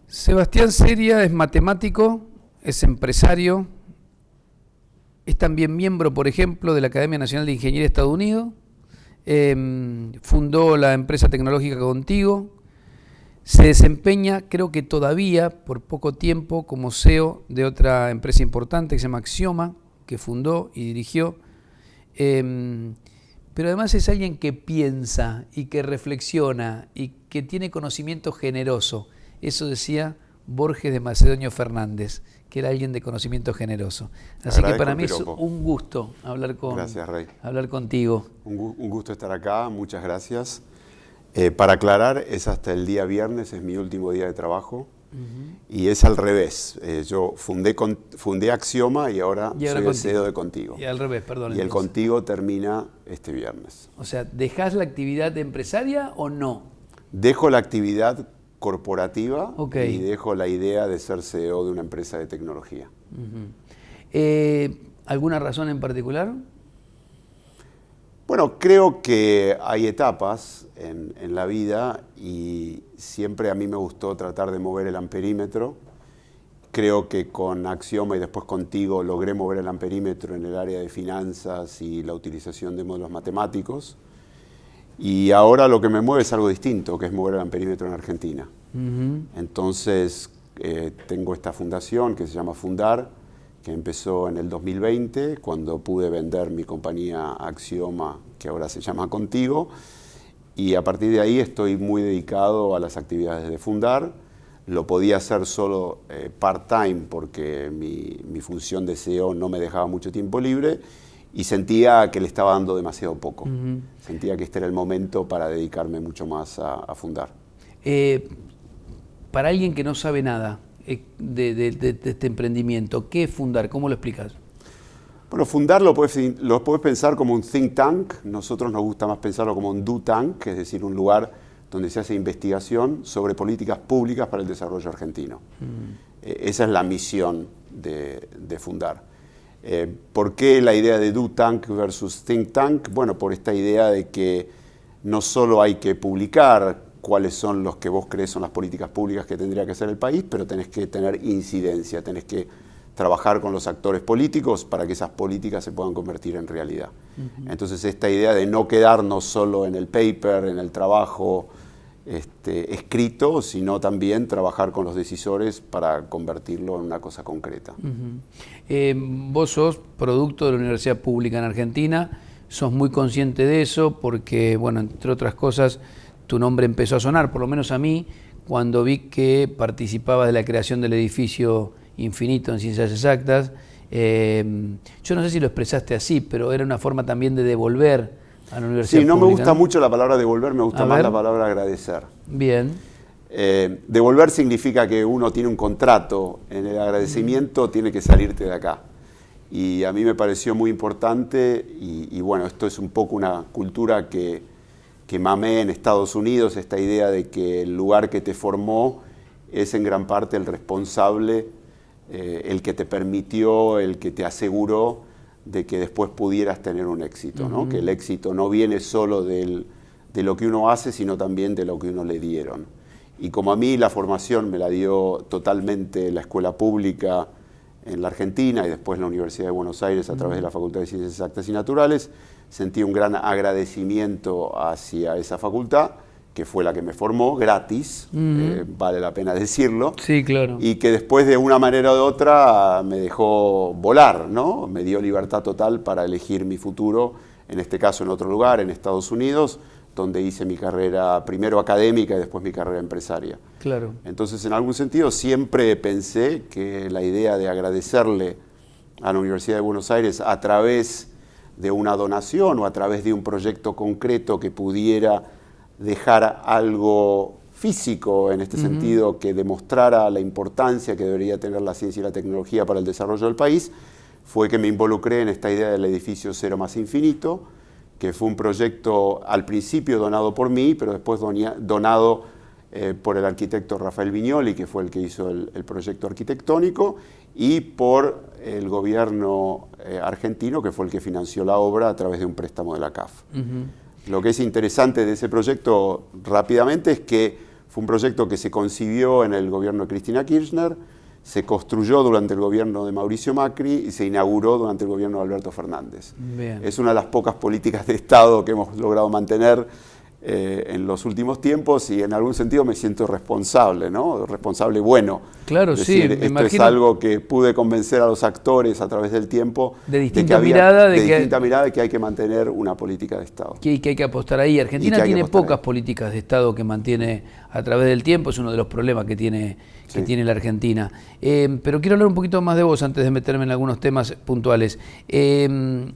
Sebastián Seria es matemático, es empresario, es también miembro, por ejemplo, de la Academia Nacional de Ingeniería de Estados Unidos, fundó la empresa tecnológica Contigo, se desempeña, creo que todavía, por poco tiempo, como CEO de otra empresa importante que se llama Axioma, que fundó y dirigió, pero además es alguien que piensa y que reflexiona y que tiene conocimiento generoso. Eso decía Borges de Macedonio Fernández, que era alguien de conocimiento generoso. Así que para mí es un gusto hablar contigo. Un gusto estar acá, muchas gracias. Para aclarar, es hasta el día viernes, es mi último día de trabajo. Y es al revés. Yo fundé Axioma y ahora soy el CEO de Contigo. Y al revés, perdón. Y el Contigo termina este viernes. O sea, ¿dejás la actividad empresaria o no? Dejo la actividad corporativa y dejo la idea de ser CEO de una empresa de tecnología. ¿Alguna razón en particular? Bueno, creo que hay etapas en la vida y siempre a mí me gustó tratar de mover el amperímetro. Creo que con Axioma y después Contigo logré mover el amperímetro en el área de finanzas y la utilización de modelos matemáticos. Y ahora lo que me mueve es algo distinto, que es mover el amperímetro en Argentina. Entonces tengo esta fundación que se llama Fundar, que empezó en el 2020, cuando pude vender mi compañía Axioma, que ahora se llama Contigo, y a partir de ahí estoy muy dedicado a las actividades de Fundar. Lo podía hacer solo part-time porque mi función de CEO no me dejaba mucho tiempo libre y sentía que le estaba dando demasiado poco. Sentía que este era el momento para dedicarme mucho más a Fundar. Para alguien que no sabe nada de este emprendimiento, ¿qué es Fundar? ¿Cómo lo explicas? Bueno, Fundar lo puedes pensar como un think tank. Nosotros nos gusta más pensarlo como un do tank, es decir, un lugar donde se hace investigación sobre políticas públicas para el desarrollo argentino. Esa es la misión de Fundar. ¿Por qué la idea de do tank versus think tank? Bueno, por esta idea de que no solo hay que publicar cuáles son los que vos crees son las políticas públicas que tendría que hacer el país, pero tenés que tener incidencia, tenés que trabajar con los actores políticos para que esas políticas se puedan convertir en realidad. Entonces esta idea de no quedarnos solo en el paper, en el trabajo escrito, sino también trabajar con los decisores para convertirlo en una cosa concreta. Vos sos producto de la Universidad Pública en Argentina, sos muy consciente de eso porque, bueno, entre otras cosas, tu nombre empezó a sonar, por lo menos a mí, cuando vi que participabas de la creación del edificio Infinito en Ciencias Exactas. Yo no sé si lo expresaste así, pero era una forma también de devolver a la Universidad Pública. Sí, no me gusta mucho la palabra devolver, me gusta más la palabra agradecer. Bien. Devolver significa que uno tiene un contrato, en el agradecimiento tiene que salirte de acá. Y a mí me pareció muy importante y bueno, esto es un poco una cultura que mamé en Estados Unidos, esta idea de que el lugar que te formó es en gran parte el responsable, el que te permitió, el que te aseguró de que después pudieras tener un éxito, ¿no? Que el éxito no viene solo de lo que uno hace, sino también de lo que uno le dieron. Y como a mí la formación me la dio totalmente la escuela pública en la Argentina y después la Universidad de Buenos Aires a través de la Facultad de Ciencias Exactas y Naturales, sentí un gran agradecimiento hacia esa facultad, que fue la que me formó, gratis, vale la pena decirlo. Sí, claro. Y que después de una manera u otra me dejó volar, ¿no? Me dio libertad total para elegir mi futuro, en este caso en otro lugar, en Estados Unidos, donde hice mi carrera primero académica y después mi carrera empresaria. Claro. Entonces, en algún sentido, siempre pensé que la idea de agradecerle a la Universidad de Buenos Aires a través de una donación o a través de un proyecto concreto que pudiera dejar algo físico en este sentido, que demostrara la importancia que debería tener la ciencia y la tecnología para el desarrollo del país, fue que me involucré en esta idea del edificio Cero más Infinito, que fue un proyecto al principio donado por mí, pero después donado por el arquitecto Rafael Viñoli, que fue el que hizo el proyecto arquitectónico, y por el gobierno argentino, que fue el que financió la obra a través de un préstamo de la CAF. Lo que es interesante de ese proyecto rápidamente es que Fue un proyecto que se concibió en el gobierno de Cristina Kirchner, se construyó durante el gobierno de Mauricio Macri y se inauguró durante el gobierno de Alberto Fernández. Bien. Es una de las pocas políticas de Estado que hemos logrado mantener en los últimos tiempos y en algún sentido me siento responsable, ¿no? Responsable bueno. Claro, es decir, sí, me esto imagino. es algo que pude convencer a los actores a través del tiempo De distinta mirada de que hay que mantener una política de Estado. Que hay que apostar ahí. Argentina tiene pocas políticas de Estado que mantiene a través del tiempo, es uno de los problemas que tiene la Argentina. Pero quiero hablar un poquito más de vos antes de meterme en algunos temas puntuales. Te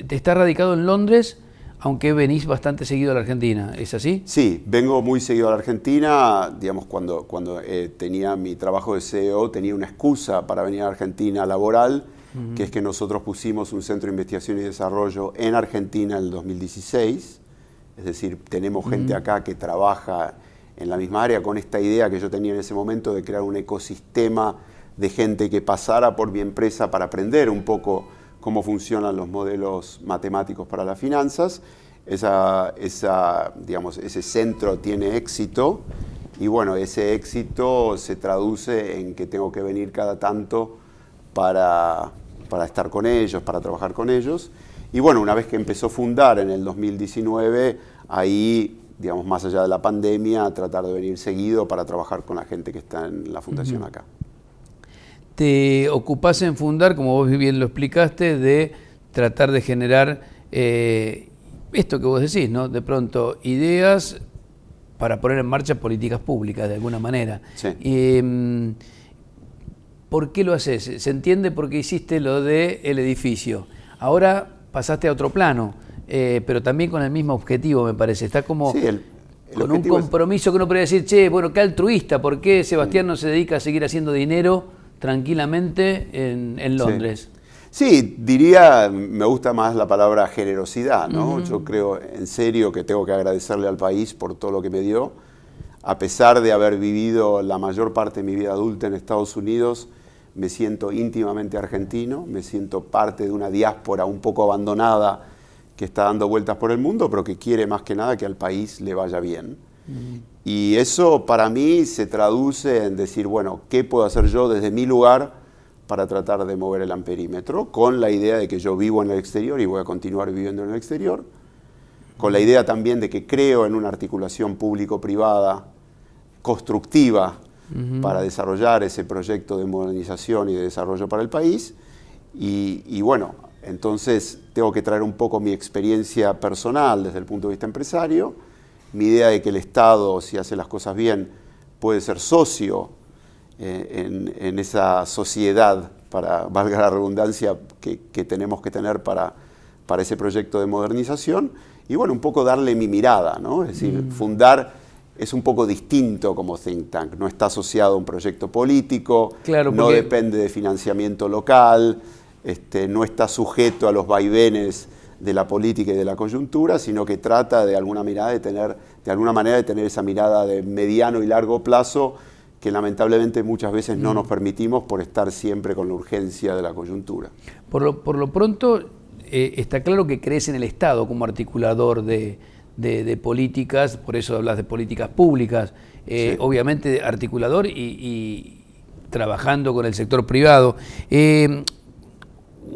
estás radicado en Londres, aunque venís bastante seguido a la Argentina, ¿es así? Sí, vengo muy seguido a la Argentina. Digamos, cuando tenía mi trabajo de CEO, tenía una excusa para venir a Argentina laboral, que es que nosotros pusimos un centro de investigación y desarrollo en Argentina en el 2016. Es decir, tenemos gente acá que trabaja en la misma área con esta idea que yo tenía en ese momento de crear un ecosistema de gente que pasara por mi empresa para aprender un poco cómo funcionan los modelos matemáticos para las finanzas. Digamos, ese centro tiene éxito y bueno, ese éxito se traduce en que tengo que venir cada tanto para estar con ellos, para trabajar con ellos. Y bueno, una vez que empezó a fundar en el 2019, ahí, digamos, más allá de la pandemia, tratar de venir seguido para trabajar con la gente que está en la fundación acá. Te ocupás en fundar, como vos bien lo explicaste, de tratar de generar esto que vos decís, ¿no? De pronto, ideas para poner en marcha políticas públicas, de alguna manera. Sí. ¿Por qué lo haces? Se entiende por qué hiciste lo del edificio. Ahora pasaste a otro plano, pero también con el mismo objetivo, me parece. Está como Sí, con un compromiso que uno podría decir, che, bueno, qué altruista, ¿por qué Sebastián no se dedica a seguir haciendo dinero tranquilamente en Londres? Sí, diría, me gusta más la palabra generosidad, ¿no? Yo creo en serio que tengo que agradecerle al país por todo lo que me dio. A pesar de haber vivido la mayor parte de mi vida adulta en Estados Unidos, me siento íntimamente argentino, me siento parte de una diáspora un poco abandonada que está dando vueltas por el mundo, pero que quiere más que nada que al país le vaya bien. Y eso para mí se traduce en decir, bueno, ¿qué puedo hacer yo desde mi lugar para tratar de mover el amperímetro? Con la idea de que yo vivo en el exterior y voy a continuar viviendo en el exterior. Con la idea también de que creo en una articulación público-privada constructiva para desarrollar ese proyecto de modernización y de desarrollo para el país. Y bueno, entonces tengo que traer un poco mi experiencia personal desde el punto de vista empresario, mi idea de que el Estado, si hace las cosas bien, puede ser socio en esa sociedad, valga la redundancia, que tenemos que tener para ese proyecto de modernización. Y bueno, un poco darle mi mirada, ¿no? Es decir, fundar es un poco distinto como think tank, no está asociado a un proyecto político, claro, no depende de financiamiento local, no está sujeto a los vaivenes de la política y de la coyuntura, sino que trata de alguna manera de tener esa mirada de mediano y largo plazo que lamentablemente muchas veces no nos permitimos por estar siempre con la urgencia de la coyuntura. Por lo pronto, está claro que crees en el Estado como articulador de políticas, por eso hablas de políticas públicas, Sí. obviamente articulador y trabajando con el sector privado.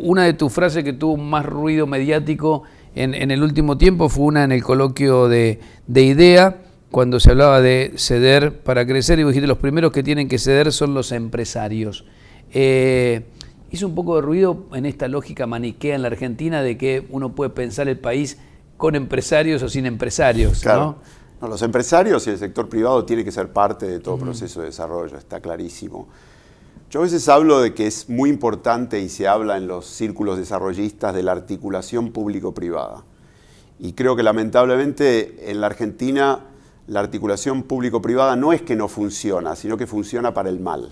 Una de tus frases que tuvo más ruido mediático en el último tiempo fue una en el coloquio de IDEA, cuando se hablaba de ceder para crecer, y vos dijiste, los primeros que tienen que ceder son los empresarios. Hizo un poco de ruido en esta lógica maniquea en la Argentina de que uno puede pensar el país con empresarios o sin empresarios, Claro. ¿no? No, los empresarios y el sector privado tienen que ser parte de todo proceso de desarrollo, está clarísimo. Yo a veces hablo de que es muy importante, y se habla en los círculos desarrollistas, de la articulación público-privada. Y creo que lamentablemente en la Argentina la articulación público-privada no es que no funciona, sino que funciona para el mal.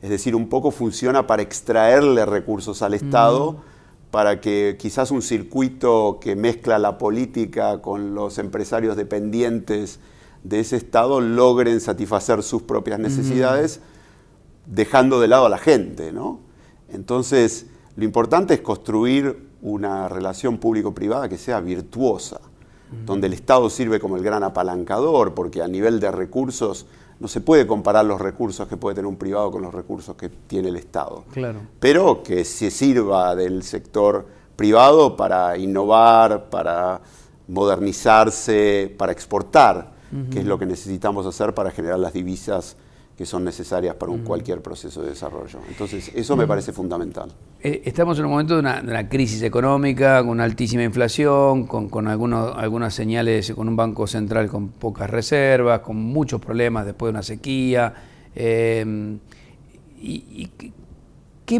Es decir, un poco funciona para extraerle recursos al Estado, para que quizás un circuito que mezcla la política con los empresarios dependientes de ese Estado logren satisfacer sus propias necesidades, dejando de lado a la gente, ¿no? Entonces, lo importante es construir una relación público-privada que sea virtuosa, donde el Estado sirve como el gran apalancador, porque a nivel de recursos no se puede comparar los recursos que puede tener un privado con los recursos que tiene el Estado. Claro. Pero que se sirva del sector privado para innovar, para modernizarse, para exportar, que es lo que necesitamos hacer para generar las divisas que son necesarias para cualquier proceso de desarrollo. Entonces, eso me parece fundamental. Estamos en un momento de una crisis económica, con una altísima inflación, con algunas señales, con un banco central con pocas reservas, con muchos problemas después de una sequía. ¿Qué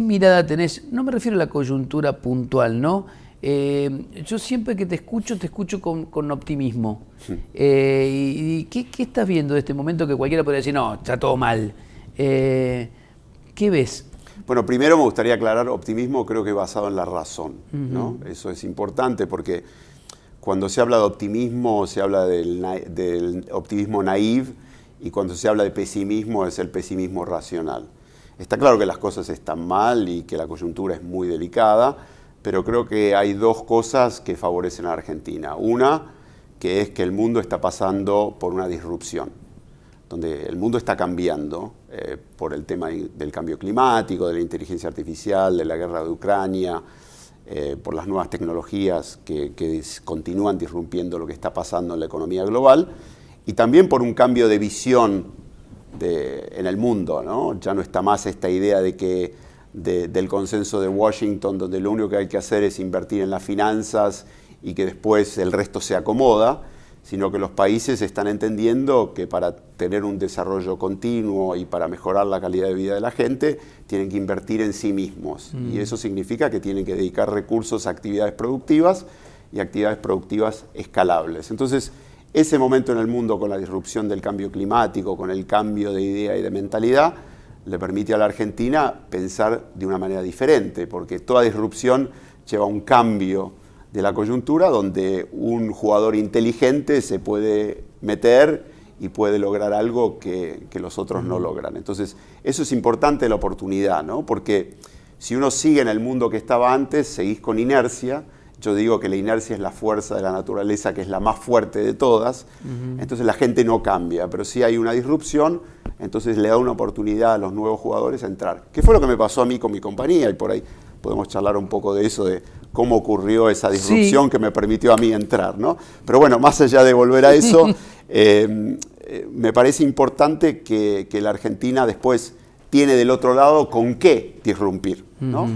mirada tenés? No me refiero a la coyuntura puntual, ¿no? Yo siempre que te escucho con optimismo. ¿Y qué estás viendo de este momento que cualquiera podría decir, no, está todo mal? ¿Qué ves? Bueno, primero me gustaría aclarar, optimismo creo que basado en la razón, ¿no? Eso es importante porque cuando se habla de optimismo, se habla del optimismo naïve, y cuando se habla de pesimismo es el pesimismo racional. Está claro que las cosas están mal y que la coyuntura es muy delicada, pero creo que hay dos cosas que favorecen a Argentina. Una, que es que el mundo está pasando por una disrupción, donde el mundo está cambiando por el tema del cambio climático, de la inteligencia artificial, de la guerra de Ucrania, por las nuevas tecnologías que continúan disrumpiendo lo que está pasando en la economía global, y también por un cambio de visión en el mundo, ¿no? Ya no está más esta idea de que del consenso de Washington, donde lo único que hay que hacer es invertir en las finanzas y que después el resto se acomoda, sino que los países están entendiendo que para tener un desarrollo continuo y para mejorar la calidad de vida de la gente, tienen que invertir en sí mismos. Y eso significa que tienen que dedicar recursos a actividades productivas y actividades productivas escalables. Entonces, ese momento en el mundo con la disrupción del cambio climático, con el cambio de idea y de mentalidad, le permite a la Argentina pensar de una manera diferente, porque toda disrupción lleva a un cambio de la coyuntura donde un jugador inteligente se puede meter y puede lograr algo que los otros no logran. Entonces, eso es importante, la oportunidad, ¿no? Porque si uno sigue en el mundo que estaba antes, seguís con inercia. Yo digo que la inercia es la fuerza de la naturaleza, que es la más fuerte de todas. Entonces la gente no cambia, pero si hay una disrupción, entonces le da una oportunidad a los nuevos jugadores a entrar. ¿Qué fue lo que me pasó a mí con mi compañía? Y por ahí podemos charlar un poco de eso, de cómo ocurrió esa disrupción que me permitió a mí entrar, ¿no? Pero bueno, más allá de volver a eso, me parece importante que la Argentina después tiene del otro lado con qué disrumpir, ¿no?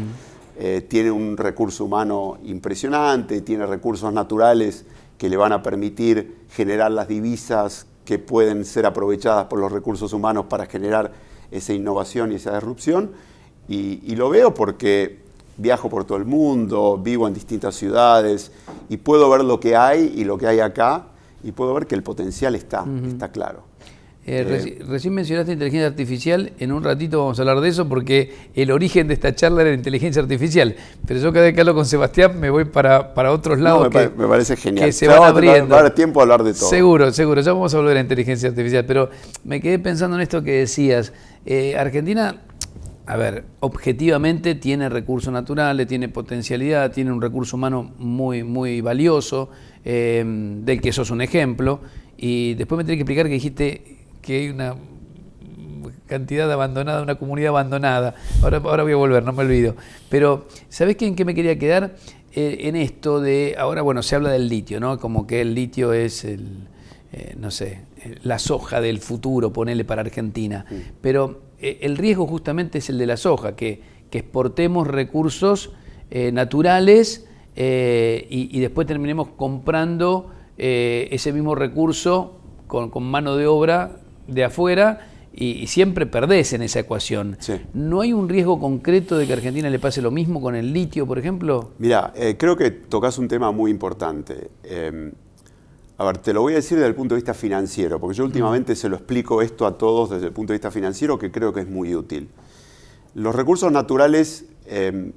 Tiene un recurso humano impresionante, tiene recursos naturales que le van a permitir generar las divisas que pueden ser aprovechadas por los recursos humanos para generar esa innovación y esa disrupción. Y lo veo porque viajo por todo el mundo, vivo en distintas ciudades y puedo ver lo que hay y lo que hay acá, y puedo ver que el potencial está claro. Recién mencionaste inteligencia artificial, en un ratito vamos a hablar de eso porque el origen de esta charla era la inteligencia artificial, pero yo cada vez que hablo con Sebastián me voy para otros lados. Me parece genial. Que se van abriendo. Va a haber tiempo a hablar de todo. Seguro, ya vamos a volver a inteligencia artificial, pero me quedé pensando en esto que decías. Argentina, a ver, objetivamente tiene recursos naturales, tiene potencialidad, tiene un recurso humano muy, muy valioso, del que sos un ejemplo, y después me tenés que explicar que dijiste que hay una cantidad abandonada, una comunidad abandonada. Ahora voy a volver, no me olvido. Pero, ¿sabés en qué me quería quedar? En esto de, ahora bueno, se habla del litio, ¿no? Como que el litio es la soja del futuro, ponele para Argentina. Pero el riesgo justamente es el de la soja, que exportemos recursos naturales y después terminemos comprando ese mismo recurso con mano de obra de afuera y siempre perdés en esa ecuación. Sí. ¿No hay un riesgo concreto de que a Argentina le pase lo mismo con el litio, por ejemplo? Mira, creo que tocas un tema muy importante. A ver, te lo voy a decir desde el punto de vista financiero, porque yo últimamente se lo explico esto a todos desde el punto de vista financiero, que creo que es muy útil. Los recursos naturales, en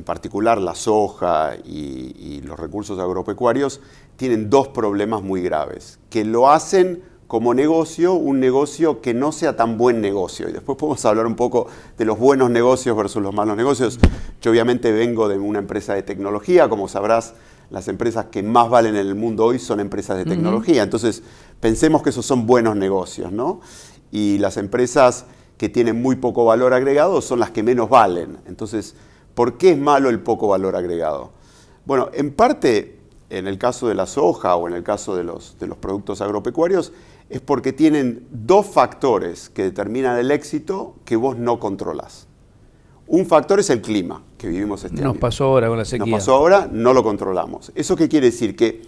particular la soja y los recursos agropecuarios, tienen dos problemas muy graves, que lo hacen como negocio, un negocio que no sea tan buen negocio. Y después podemos hablar un poco de los buenos negocios versus los malos negocios. Yo obviamente vengo de una empresa de tecnología, como sabrás, las empresas que más valen en el mundo hoy son empresas de tecnología. Entonces, pensemos que esos son buenos negocios, ¿no? Y las empresas que tienen muy poco valor agregado son las que menos valen. Entonces, ¿por qué es malo el poco valor agregado? Bueno, en parte, en el caso de la soja o en el caso de los productos agropecuarios, es porque tienen dos factores que determinan el éxito que vos no controlás. Un factor es el clima, que vivimos este año. Nos pasó ahora con la sequía. Nos pasó ahora, no lo controlamos. ¿Eso qué quiere decir? Que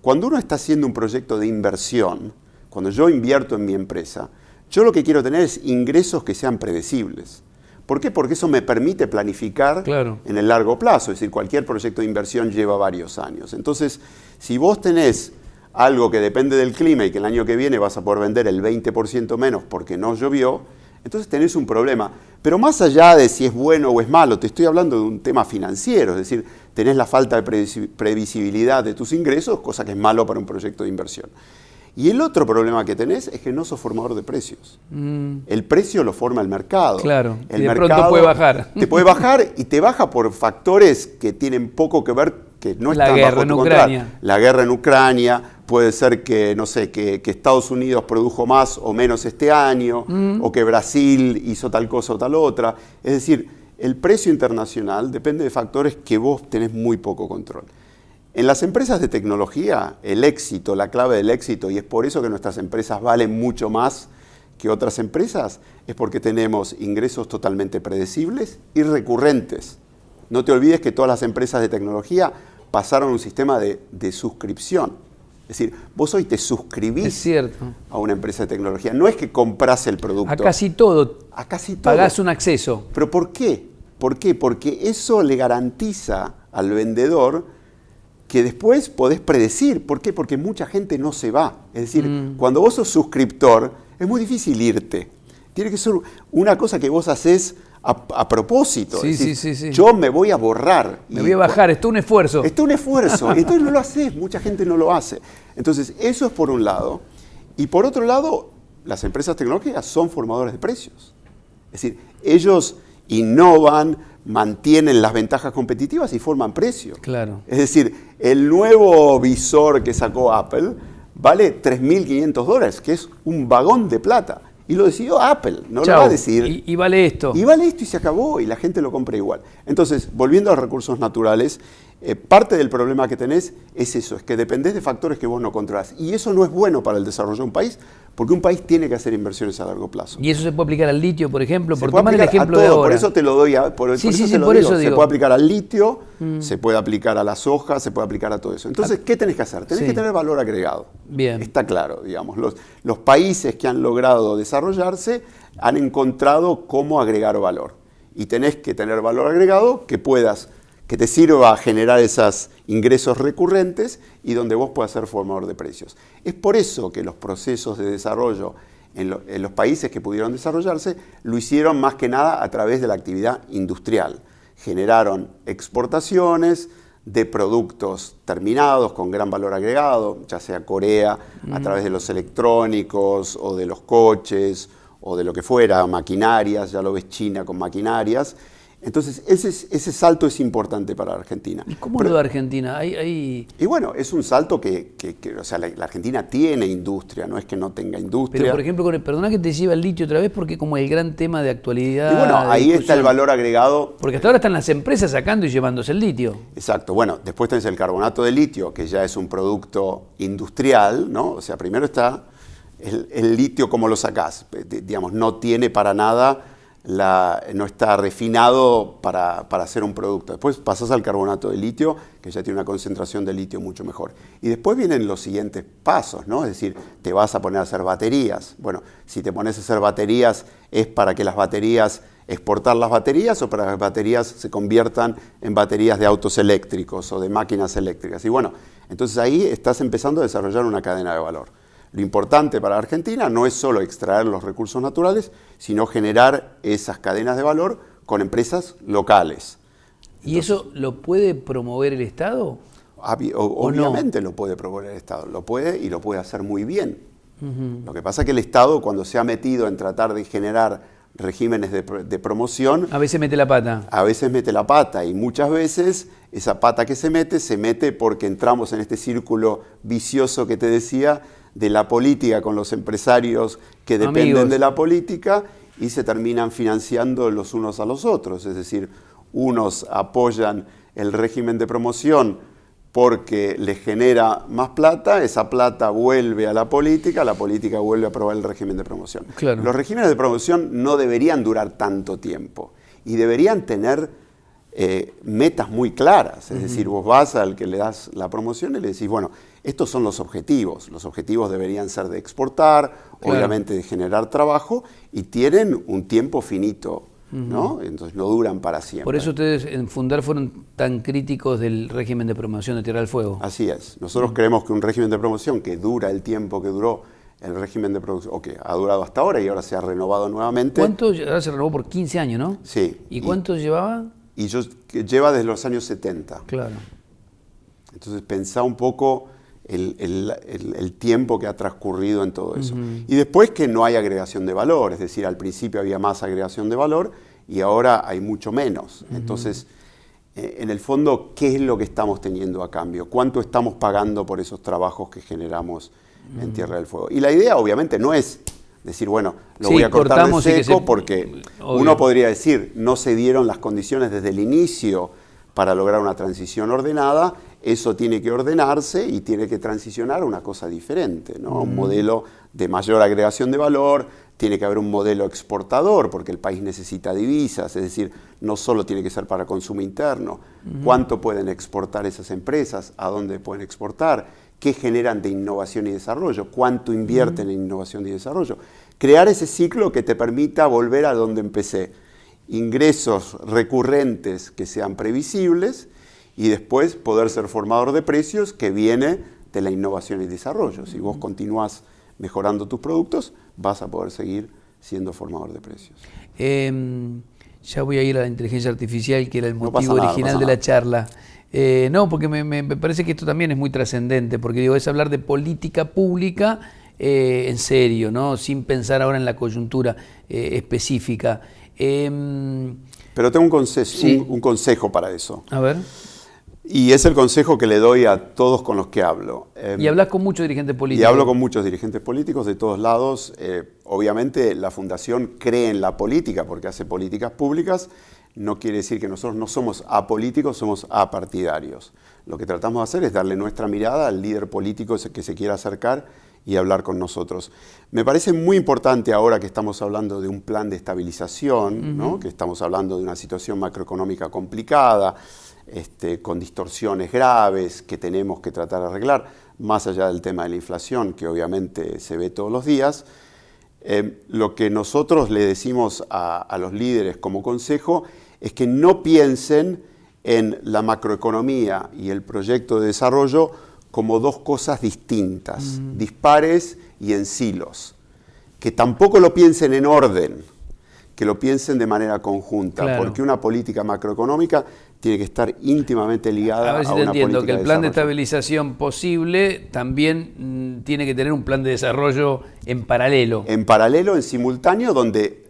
cuando uno está haciendo un proyecto de inversión, cuando yo invierto en mi empresa, yo lo que quiero tener es ingresos que sean predecibles. ¿Por qué? Porque eso me permite planificar en el largo plazo. Es decir, cualquier proyecto de inversión lleva varios años. Entonces, si vos tenés algo que depende del clima y que el año que viene vas a poder vender el 20% menos porque no llovió, entonces tenés un problema. Pero más allá de si es bueno o es malo, te estoy hablando de un tema financiero, es decir, tenés la falta de previsibilidad de tus ingresos, cosa que es malo para un proyecto de inversión. Y el otro problema que tenés es que no sos formador de precios. El precio lo forma el mercado. Claro, el y de mercado pronto puede bajar. Te puede bajar y te baja por factores que tienen poco que ver, que no están bajo tu control. La guerra en Ucrania, puede ser que, no sé, que Estados Unidos produjo más o menos este año, o que Brasil hizo tal cosa o tal otra. Es decir, el precio internacional depende de factores que vos tenés muy poco control. En las empresas de tecnología, el éxito, la clave del éxito, y es por eso que nuestras empresas valen mucho más que otras empresas, es porque tenemos ingresos totalmente predecibles y recurrentes. No te olvides que todas las empresas de tecnología pasaron un sistema de suscripción. Es decir, vos hoy te suscribís a una empresa de tecnología. No es que compras el producto. A casi todo. A casi todo. Pagás un acceso. ¿Pero por qué? ¿Por qué? Porque eso le garantiza al vendedor que después podés predecir. ¿Por qué? Porque mucha gente no se va. Es decir, cuando vos sos suscriptor, es muy difícil irte. Tiene que ser una cosa que vos hacés a propósito. Sí, es decir, sí. Yo me voy a borrar. Me voy a bajar, esto es un esfuerzo. Esto es un esfuerzo. Entonces no lo haces, mucha gente no lo hace. Entonces, eso es por un lado. Y por otro lado, las empresas tecnológicas son formadores de precios. Es decir, ellos innovan, mantienen las ventajas competitivas y forman precio. Claro. Es decir, el nuevo visor que sacó Apple vale $3.500, que es un vagón de plata. Y lo decidió Apple, no lo va a decir. Y vale esto. Y vale esto y se acabó, y la gente lo compra igual. Entonces, volviendo a los recursos naturales, parte del problema que tenés es eso, es que dependés de factores que vos no controlás. Y eso no es bueno para el desarrollo de un país, porque un país tiene que hacer inversiones a largo plazo. ¿Y eso se puede aplicar al litio, por ejemplo? Por tomar el ejemplo de ahora. Por eso te lo doy, por eso digo. Se puede aplicar al litio, se puede aplicar a la soja, se puede aplicar a todo eso. Entonces, ¿qué tenés que hacer? Tenés que tener valor agregado. Bien. Está claro, digamos. Los países que han logrado desarrollarse han encontrado cómo agregar valor. Y tenés que tener valor agregado que te sirva a generar esos ingresos recurrentes y donde vos puedas ser formador de precios. Es por eso que los procesos de desarrollo en los países que pudieron desarrollarse lo hicieron más que nada a través de la actividad industrial. Generaron exportaciones de productos terminados con gran valor agregado, ya sea Corea, a través de los electrónicos o de los coches o de lo que fuera, maquinarias, ya lo ves China con maquinarias. Entonces, ese salto es importante para Argentina. ¿Y cómo lo de Argentina? Y bueno, es un salto que o sea, la Argentina tiene industria, no es que no tenga industria. Pero, por ejemplo, perdona que te lleve el litio otra vez, porque como el gran tema de actualidad. Y bueno, ahí está el valor agregado. Porque hasta ahora están las empresas sacando y llevándose el litio. Exacto. Bueno, después tenés el carbonato de litio, que ya es un producto industrial, ¿no? O sea, primero está el litio, ¿cómo lo sacás? Digamos, no tiene para nada... no está refinado para hacer un producto. Después pasás al carbonato de litio, que ya tiene una concentración de litio mucho mejor. Y después vienen los siguientes pasos, ¿no? Es decir, te vas a poner a hacer baterías. Bueno, si te pones a hacer baterías, ¿es para que las baterías, exportar las baterías o para que las baterías se conviertan en baterías de autos eléctricos o de máquinas eléctricas? Y bueno, entonces ahí estás empezando a desarrollar una cadena de valor. Lo importante para Argentina no es solo extraer los recursos naturales, sino generar esas cadenas de valor con empresas locales. ¿Y eso lo puede promover el Estado? Obviamente lo puede promover el Estado, lo puede y lo puede hacer muy bien. Lo que pasa es que el Estado, cuando se ha metido en tratar de generar regímenes de promoción. A veces mete la pata. A veces mete la pata y muchas veces esa pata que se mete porque entramos en este círculo vicioso que te decía de la política con los empresarios que dependen de la política y se terminan financiando los unos a los otros. Es decir, unos apoyan el régimen de promoción porque les genera más plata, esa plata vuelve a la política vuelve a aprobar el régimen de promoción. Claro. Los regímenes de promoción no deberían durar tanto tiempo y deberían tener metas muy claras. Es decir, vos vas al que le das la promoción y le decís, bueno, estos son los objetivos. Los objetivos deberían ser de exportar, obviamente de generar trabajo y tienen un tiempo finito. ¿No? Entonces no duran para siempre. Por eso ustedes en Fundar fueron tan críticos del régimen de promoción de Tierra del Fuego. Así es. Nosotros creemos que un régimen de promoción que dura el tiempo que duró el régimen de promoción, o que ha durado hasta ahora y ahora se ha renovado nuevamente. Ahora se renovó por 15 años, ¿no? Sí. ¿Y cuánto llevaba? Lleva desde los años 70. Claro. Entonces pensá un poco el tiempo que ha transcurrido en todo eso. Y después que no hay agregación de valor, es decir, al principio había más agregación de valor y ahora hay mucho menos. Entonces, en el fondo, ¿qué es lo que estamos teniendo a cambio? ¿Cuánto estamos pagando por esos trabajos que generamos en Tierra del Fuego? Y la idea, obviamente, no es decir, bueno, lo voy a cortar de seco porque uno podría decir, no se dieron las condiciones desde el inicio para lograr una transición ordenada, eso tiene que ordenarse y tiene que transicionar a una cosa diferente, ¿no? Un modelo de mayor agregación de valor, tiene que haber un modelo exportador porque el país necesita divisas, es decir, no solo tiene que ser para consumo interno. ¿Cuánto pueden exportar esas empresas? ¿A dónde pueden exportar? ¿Qué generan de innovación y desarrollo? ¿Cuánto invierten en innovación y desarrollo? Crear ese ciclo que te permita volver a donde empecé. Ingresos recurrentes que sean previsibles y después poder ser formador de precios que viene de la innovación y desarrollo. Si vos continuás mejorando tus productos, vas a poder seguir siendo formador de precios. Ya voy a ir a la inteligencia artificial, que era el motivo original de la charla. No, porque me parece que esto también es muy trascendente, porque digo, es hablar de política pública en serio, ¿no? Sin pensar ahora en la coyuntura específica. Pero tengo un consejo para eso. A ver. Y es el consejo que le doy a todos con los que hablo. Y hablas con muchos dirigentes políticos. Y hablo con muchos dirigentes políticos de todos lados. Obviamente la Fundación cree en la política porque hace políticas públicas. No quiere decir que nosotros no somos apolíticos, somos apartidarios. Lo que tratamos de hacer es darle nuestra mirada al líder político que se quiera acercar y hablar con nosotros. Me parece muy importante ahora que estamos hablando de un plan de estabilización, ¿no? Que estamos hablando de una situación macroeconómica complicada, con distorsiones graves que tenemos que tratar de arreglar, más allá del tema de la inflación, que obviamente se ve todos los días. Lo que nosotros le decimos a los líderes como consejo es que no piensen en la macroeconomía y el proyecto de desarrollo como dos cosas distintas, dispares y en silos. Que tampoco lo piensen en orden, que lo piensen de manera conjunta, claro. Porque una política macroeconómica tiene que estar íntimamente ligada a, ver si a una política de desarrollo. Que el plan de estabilización posible también tiene que tener un plan de desarrollo en paralelo. En paralelo, en simultáneo, donde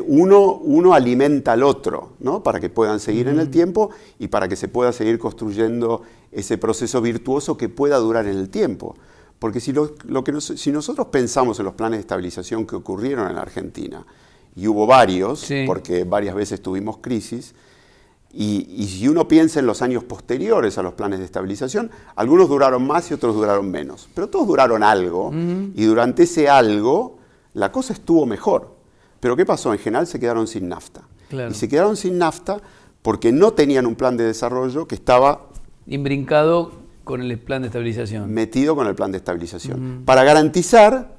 uno alimenta al otro, ¿no? Para que puedan seguir en el tiempo y para que se pueda seguir construyendo ese proceso virtuoso que pueda durar en el tiempo. Porque si nosotros pensamos en los planes de estabilización que ocurrieron en Argentina, y hubo varios, sí. Porque varias veces tuvimos crisis, y si uno piensa en los años posteriores a los planes de estabilización, algunos duraron más y otros duraron menos, pero todos duraron algo, y durante ese algo la cosa estuvo mejor. Pero ¿qué pasó? En general se quedaron sin nafta. Claro. Y se quedaron sin nafta porque no tenían un plan de desarrollo que estaba imbrincado con el plan de estabilización. Metido con el plan de estabilización. Para garantizar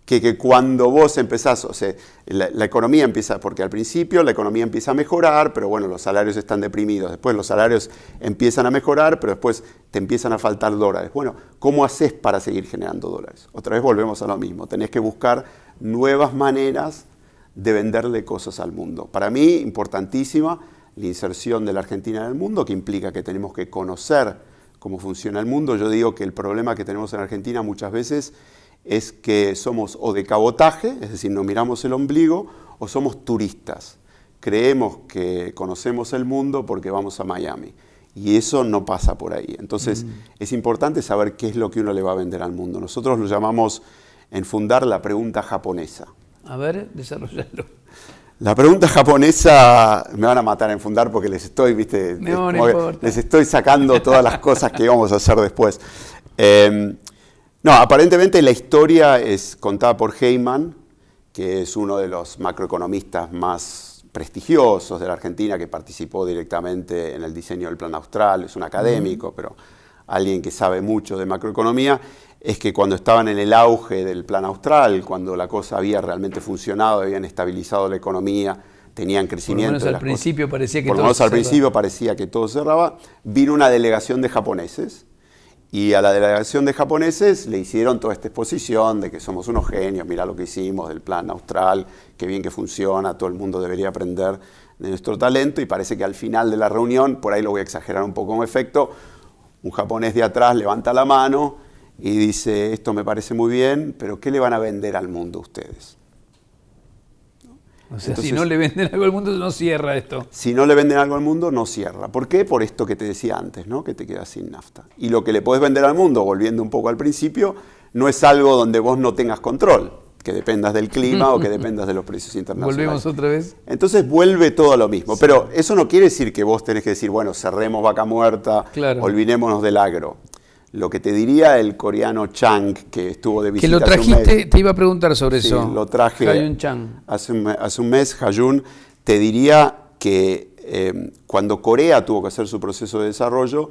que cuando vos empezás, o sea, la economía empieza, porque al principio la economía empieza a mejorar, pero bueno, los salarios están deprimidos. Después los salarios empiezan a mejorar, pero después te empiezan a faltar dólares. Bueno, ¿cómo haces para seguir generando dólares? Otra vez volvemos a lo mismo. Tenés que buscar nuevas maneras de venderle cosas al mundo. Para mí, importantísima la inserción de la Argentina en el mundo, que implica que tenemos que conocer cómo funciona el mundo. Yo digo que el problema que tenemos en Argentina muchas veces es que somos o de cabotaje, es decir, nos miramos el ombligo, o somos turistas. Creemos que conocemos el mundo porque vamos a Miami. Y eso no pasa por ahí. Entonces, es importante saber qué es lo que uno le va a vender al mundo. Nosotros lo llamamos en Fundar la pregunta japonesa. A ver, desarrollalo. La pregunta japonesa, me van a matar en Fundar porque les estoy, ¿viste? No importa. Les estoy sacando todas las cosas que vamos a hacer después. No, aparentemente la historia es contada por Heyman, que es uno de los macroeconomistas más prestigiosos de la Argentina, que participó directamente en el diseño del Plan Austral, es un académico, pero alguien que sabe mucho de macroeconomía, es que cuando estaban en el auge del Plan Austral, cuando la cosa había realmente funcionado, habían estabilizado la economía, tenían crecimiento. Por lo menos al principio parecía que todo cerraba. Por lo menos al principio parecía que todo cerraba. Vino una delegación de japoneses, y a la delegación de japoneses le hicieron toda esta exposición de que somos unos genios, mirá lo que hicimos del Plan Austral, qué bien que funciona, todo el mundo debería aprender de nuestro talento, y parece que al final de la reunión, por ahí lo voy a exagerar un poco en efecto, un japonés de atrás levanta la mano y dice, esto me parece muy bien, pero ¿qué le van a vender al mundo ustedes? O sea, entonces, si no le venden algo al mundo, no cierra esto. Si no le venden algo al mundo, no cierra. ¿Por qué? Por esto que te decía antes, ¿no? Que te quedas sin nafta. Y lo que le podés vender al mundo, volviendo un poco al principio, no es algo donde vos no tengas control, que dependas del clima o que dependas de los precios internacionales. ¿Volvemos otra vez? Entonces vuelve todo a lo mismo. Sí. Pero eso no quiere decir que vos tenés que decir, bueno, cerremos vaca muerta, claro, olvidémonos del agro. Lo que te diría el coreano Chang, que estuvo de visita. Que lo trajiste, te iba a preguntar sobre sí, eso. Lo traje Hayun Chang. Hace un mes, Hayun, te diría que cuando Corea tuvo que hacer su proceso de desarrollo,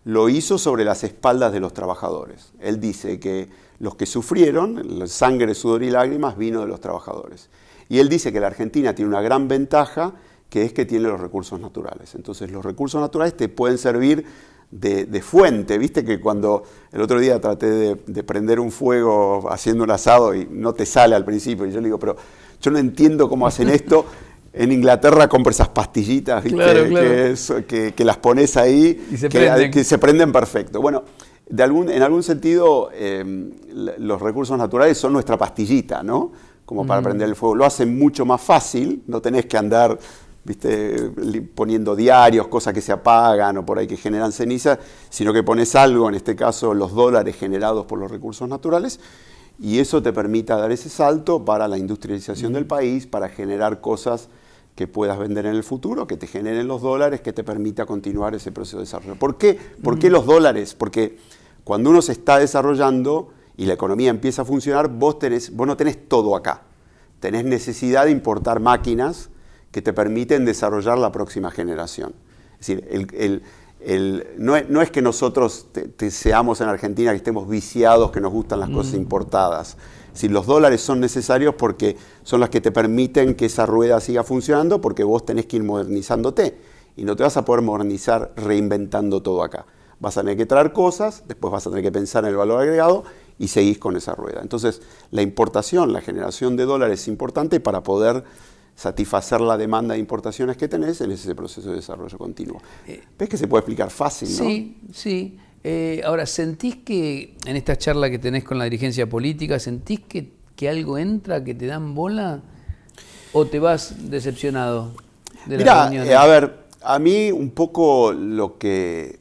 lo hizo sobre las espaldas de los trabajadores. Él dice que los que sufrieron, sangre, sudor y lágrimas, vino de los trabajadores. Y él dice que la Argentina tiene una gran ventaja, que es que tiene los recursos naturales. Entonces, los recursos naturales te pueden servir de fuente. Viste que cuando el otro día traté de prender un fuego haciendo un asado y no te sale al principio, y yo le digo, pero yo no entiendo cómo hacen esto. En Inglaterra compro esas pastillitas, ¿viste? Claro, claro. Que las pones ahí, y que se prenden perfecto. Bueno, en algún sentido, los recursos naturales son nuestra pastillita, ¿no? Como para prender el fuego. Lo hacen mucho más fácil, no tenés que andar, ¿viste?, poniendo diarios, cosas que se apagan o por ahí que generan ceniza, sino que pones algo, en este caso los dólares generados por los recursos naturales, y eso te permite dar ese salto para la industrialización del país, para generar cosas que puedas vender en el futuro, que te generen los dólares, que te permita continuar ese proceso de desarrollo. ¿Por qué? ¿Por qué los dólares? Porque cuando uno se está desarrollando y la economía empieza a funcionar, vos no tenés todo acá. Tenés necesidad de importar máquinas que te permiten desarrollar la próxima generación. Es decir, no es que nosotros seamos en Argentina que estemos viciados, que nos gustan las cosas importadas. Es decir, los dólares son necesarios porque son las que te permiten que esa rueda siga funcionando, porque vos tenés que ir modernizándote. Y no te vas a poder modernizar reinventando todo acá. Vas a tener que traer cosas, después vas a tener que pensar en el valor agregado y seguís con esa rueda. Entonces, la importación, la generación de dólares es importante para poder satisfacer la demanda de importaciones que tenés en ese proceso de desarrollo continuo. ¿Ves que se puede explicar fácil, no? Sí, sí. Ahora, ¿sentís que en esta charla que tenés con la dirigencia política, sentís que algo entra, que te dan bola, o te vas decepcionado de la reunión? A ver, a mí un poco lo que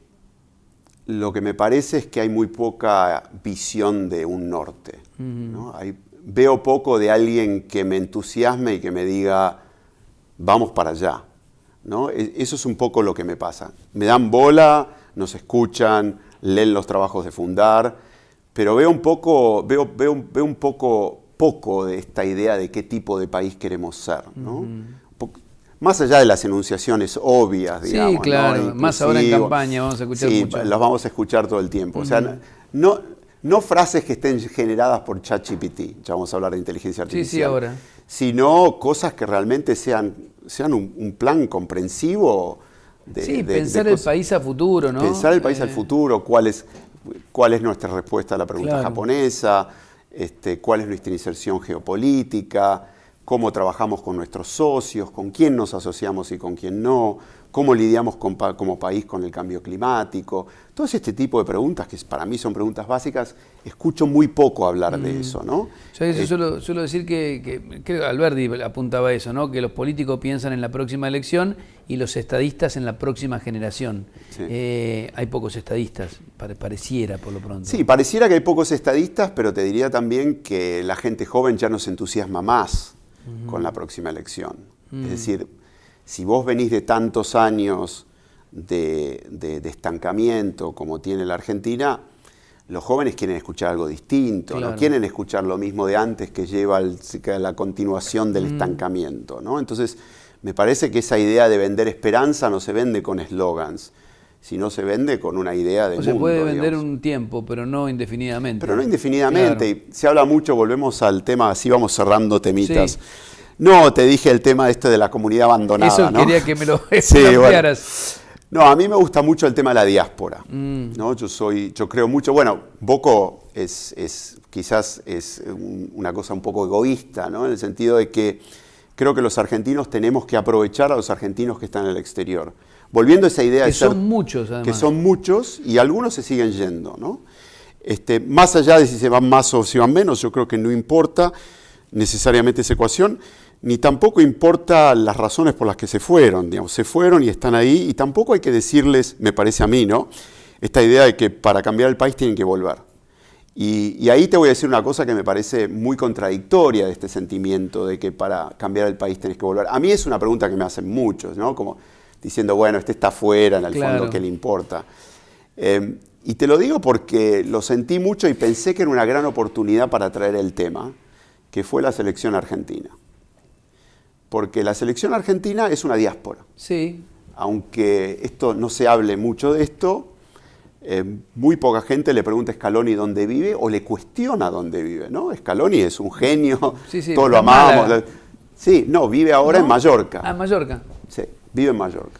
me parece es que hay muy poca visión de un norte, ¿no? Veo poco de alguien que me entusiasme y que me diga, vamos para allá, ¿no? Eso es un poco lo que me pasa. Me dan bola, nos escuchan, leen los trabajos de Fundar, pero veo un poco de esta idea de qué tipo de país queremos ser, ¿no? Más allá de las enunciaciones obvias, digamos. Sí, claro, ¿no? Más ahora en campaña vamos a escuchar mucho. Sí, las vamos a escuchar todo el tiempo. O sea, no frases que estén generadas por ChatGPT, ya vamos a hablar de inteligencia artificial. Sí, ahora. Sino cosas que realmente sean un plan comprensivo. Pensar el país a futuro, ¿no? Pensar el país al futuro, cuál es nuestra respuesta a la pregunta japonesa, cuál es nuestra inserción geopolítica, cómo trabajamos con nuestros socios, con quién nos asociamos y con quién no, cómo lidiamos como país con el cambio climático. Todo este tipo de preguntas, que para mí son preguntas básicas, escucho muy poco hablar de eso, ¿no? Yo suelo decir que creo que Alberti apuntaba a eso, ¿no? Que los políticos piensan en la próxima elección y los estadistas en la próxima generación. Sí. Hay pocos estadistas, pareciera por lo pronto. Sí, pareciera que hay pocos estadistas, pero te diría también que la gente joven ya no se entusiasma más con la próxima elección. Es decir, si vos venís de tantos años de estancamiento como tiene la Argentina, los jóvenes quieren escuchar algo distinto, claro. No quieren escuchar lo mismo de antes que lleva a la continuación del estancamiento, ¿no? Entonces, me parece que esa idea de vender esperanza no se vende con eslogans, sino se vende con una idea de mundo. Se puede vender digamos. Un tiempo, pero no indefinidamente. Pero no indefinidamente. Claro. Y se habla mucho, volvemos al tema, así vamos cerrando temitas. Sí. No, te dije el tema de la comunidad abandonada, Eso ¿no? quería que me lo Sí, ampliaras. bueno. No, a mí me gusta mucho el tema de la diáspora, ¿no? Yo creo mucho, bueno, Bocco quizás es una cosa un poco egoísta, ¿no? En el sentido de que creo que los argentinos tenemos que aprovechar a los argentinos que están en el exterior. Volviendo a esa idea de Que son muchos, además. Que son muchos y algunos se siguen yendo, ¿no? Más allá de si se van más o si van menos, yo creo que no importa necesariamente esa ecuación, ni tampoco importa las razones por las que se fueron, digamos, se fueron y están ahí, y tampoco hay que decirles, me parece a mí, ¿no? Esta idea de que para cambiar el país tienen que volver. Y ahí te voy a decir una cosa que me parece muy contradictoria de este sentimiento de que para cambiar el país tenés que volver. A mí es una pregunta que me hacen muchos, ¿no? Como diciendo, bueno, está afuera, en el fondo, ¿qué le importa? Y te lo digo porque lo sentí mucho y pensé que era una gran oportunidad para traer el tema, que fue la selección argentina. Porque la selección argentina es una diáspora. Sí. Aunque esto no se hable mucho de esto, muy poca gente le pregunta a Scaloni dónde vive o le cuestiona dónde vive, ¿no? Scaloni es un genio, Sí, todos lo amamos. Sí, no, vive ahora en Mallorca. Ah, en Mallorca. Sí, vive en Mallorca.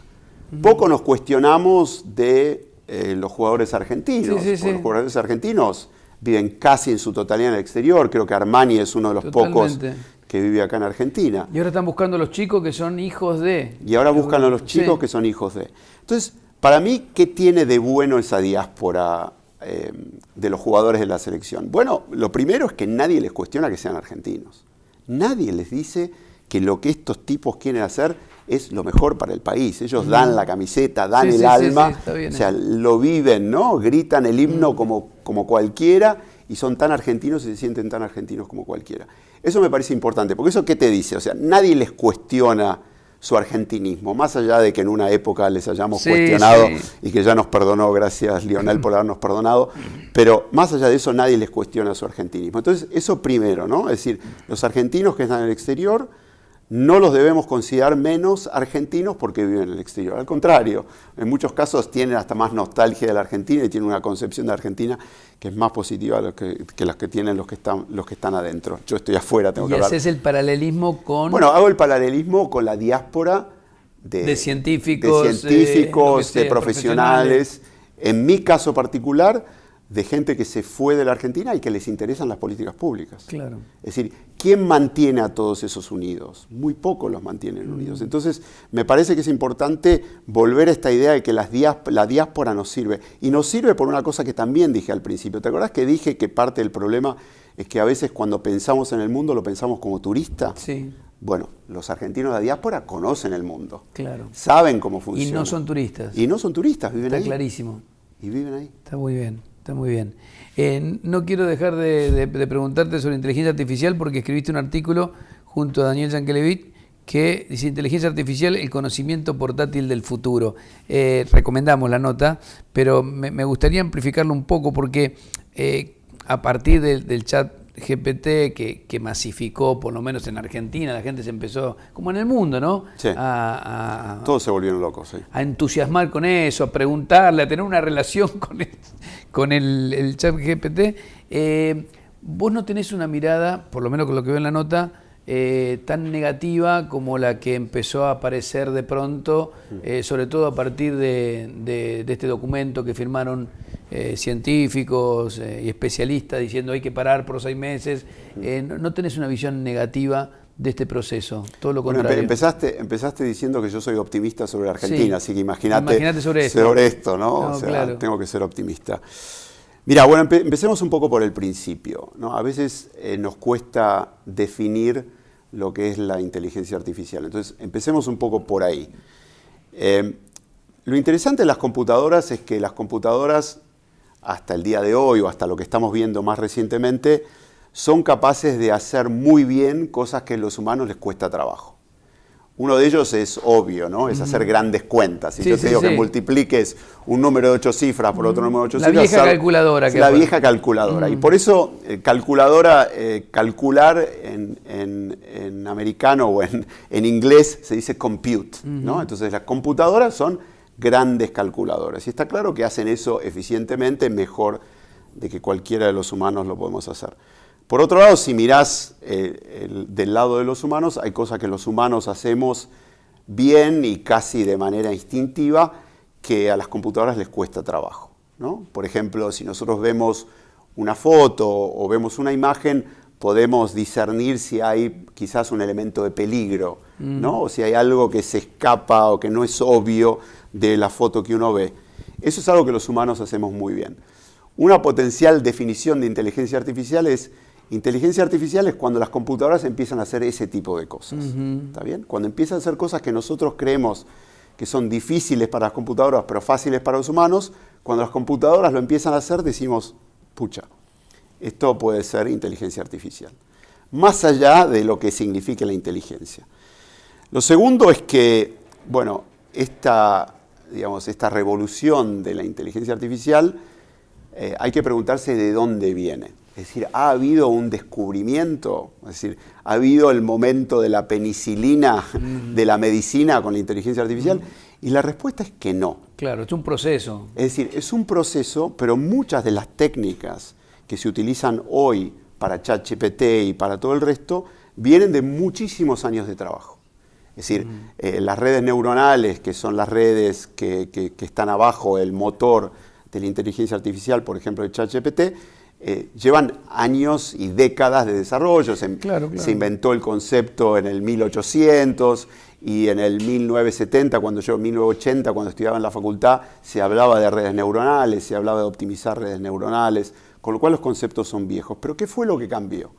Poco nos cuestionamos de los jugadores argentinos. Sí. Los jugadores argentinos viven casi en su totalidad en el exterior. Creo que Armani es uno de los pocos que vive acá en Argentina. Y ahora están buscando a los chicos que son hijos de... Y ahora buscan a los chicos que son hijos de... Entonces, para mí, ¿qué tiene de bueno esa diáspora de los jugadores de la selección? Bueno, lo primero es que nadie les cuestiona que sean argentinos. Nadie les dice que lo que estos tipos quieren hacer es lo mejor para el país. Ellos dan la camiseta, dan el alma, o sea, lo viven, ¿no? Gritan el himno como cualquiera y son tan argentinos y se sienten tan argentinos como cualquiera. Eso me parece importante, porque eso ¿qué te dice? O sea, nadie les cuestiona su argentinismo, más allá de que en una época les hayamos cuestionado y que ya nos perdonó, gracias Lionel por habernos perdonado, pero más allá de eso nadie les cuestiona su argentinismo. Entonces, eso primero, ¿no? Es decir, los argentinos que están en el exterior no los debemos considerar menos argentinos porque viven en el exterior. Al contrario, en muchos casos tienen hasta más nostalgia de la Argentina y tienen una concepción de Argentina que es más positiva que las que tienen los que están adentro. Yo estoy afuera, tengo que hablar. Y haces el paralelismo con... Bueno, hago el paralelismo con la diáspora de científicos, de profesionales. En mi caso particular, de gente que se fue de la Argentina y que les interesan las políticas públicas. Claro. Es decir, ¿quién mantiene a todos esos unidos? Muy pocos los mantienen unidos. Entonces, me parece que es importante volver a esta idea de que la diáspora nos sirve. Y nos sirve por una cosa que también dije al principio. ¿Te acordás que dije que parte del problema es que a veces cuando pensamos en el mundo lo pensamos como turista? Sí. Bueno, los argentinos de la diáspora conocen el mundo. Claro. Saben cómo funciona. Y no son turistas. Y no son turistas, viven ahí. Está clarísimo. Y viven ahí. Está muy bien. Está muy bien. No quiero dejar de preguntarte sobre inteligencia artificial porque escribiste un artículo junto a Daniel Yankelevich que dice inteligencia artificial, el conocimiento portátil del futuro. Recomendamos la nota, pero me gustaría amplificarlo un poco porque a partir del chat GPT que masificó, por lo menos en Argentina, la gente se empezó, como en el mundo, ¿no? Sí. Todos se volvieron locos, sí. A entusiasmar con eso, a preguntarle, a tener una relación con el chat GPT. Vos no tenés una mirada, por lo menos con lo que veo en la nota, tan negativa como la que empezó a aparecer de pronto, sobre todo a partir de este documento que firmaron científicos y especialistas diciendo hay que parar por 6 meses. ¿No tenés una visión negativa de este proceso? Todo lo Bueno, contrario. empezaste diciendo que yo soy optimista sobre Argentina, Sí. así que imagínate sobre esto, ¿no? No, O sea, claro. tengo que ser optimista. Mira, bueno, empecemos un poco por el principio, ¿no? A veces nos cuesta definir lo que es la inteligencia artificial. Entonces, empecemos un poco por ahí. Lo interesante de las computadoras es que las computadoras, hasta el día de hoy o hasta lo que estamos viendo más recientemente, son capaces de hacer muy bien cosas que a los humanos les cuesta trabajo. Uno de ellos es obvio, ¿no? Es hacer grandes cuentas. Si yo te digo que multipliques un número de 8 cifras por otro número de 8 cifras... La vieja calculadora. La vieja calculadora. Y por eso calculadora, calcular en americano o en inglés se dice compute, ¿no? Entonces las computadoras son grandes calculadoras. Y está claro que hacen eso eficientemente, mejor de que cualquiera de los humanos lo podemos hacer. Por otro lado, si mirás del lado de los humanos, hay cosas que los humanos hacemos bien y casi de manera instintiva que a las computadoras les cuesta trabajo, ¿no? Por ejemplo, si nosotros vemos una foto o vemos una imagen, podemos discernir si hay quizás un elemento de peligro, ¿no? O si hay algo que se escapa o que no es obvio de la foto que uno ve. Eso es algo que los humanos hacemos muy bien. Una potencial definición de inteligencia artificial es cuando las computadoras empiezan a hacer ese tipo de cosas. ¿Está bien? Cuando empiezan a hacer cosas que nosotros creemos que son difíciles para las computadoras, pero fáciles para los humanos, cuando las computadoras lo empiezan a hacer, decimos, pucha, esto puede ser inteligencia artificial. Más allá de lo que signifique la inteligencia. Lo segundo es que, bueno, esta revolución de la inteligencia artificial, hay que preguntarse de dónde viene. Es decir, ¿ha habido un descubrimiento? Es decir, ¿ha habido el momento de la penicilina de la medicina con la inteligencia artificial? Y la respuesta es que no. Claro, es un proceso. Es decir, es un proceso, pero muchas de las técnicas que se utilizan hoy para ChatGPT y para todo el resto, vienen de muchísimos años de trabajo. Es decir, las redes neuronales, que son las redes que están abajo, el motor de la inteligencia artificial, por ejemplo, de ChatGPT, llevan años y décadas de desarrollo. Se inventó el concepto en el 1800 y en el 1970, 1980, cuando estudiaba en la facultad, se hablaba de redes neuronales, se hablaba de optimizar redes neuronales, con lo cual los conceptos son viejos. Pero ¿qué fue lo que cambió?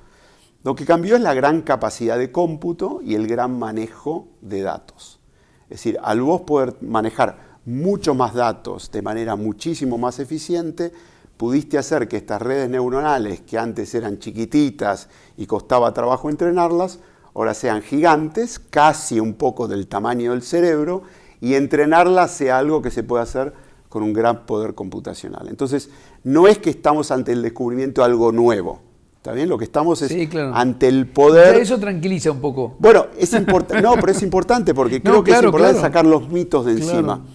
Lo que cambió es la gran capacidad de cómputo y el gran manejo de datos. Es decir, al vos poder manejar mucho más datos de manera muchísimo más eficiente, pudiste hacer que estas redes neuronales, que antes eran chiquititas y costaba trabajo entrenarlas, ahora sean gigantes, casi un poco del tamaño del cerebro, y entrenarlas sea algo que se puede hacer con un gran poder computacional. Entonces, no es que estamos ante el descubrimiento de algo nuevo, ¿está bien? Lo que estamos es ante el poder... Eso tranquiliza un poco. Bueno, pero es importante porque creo que es importante sacar los mitos de encima.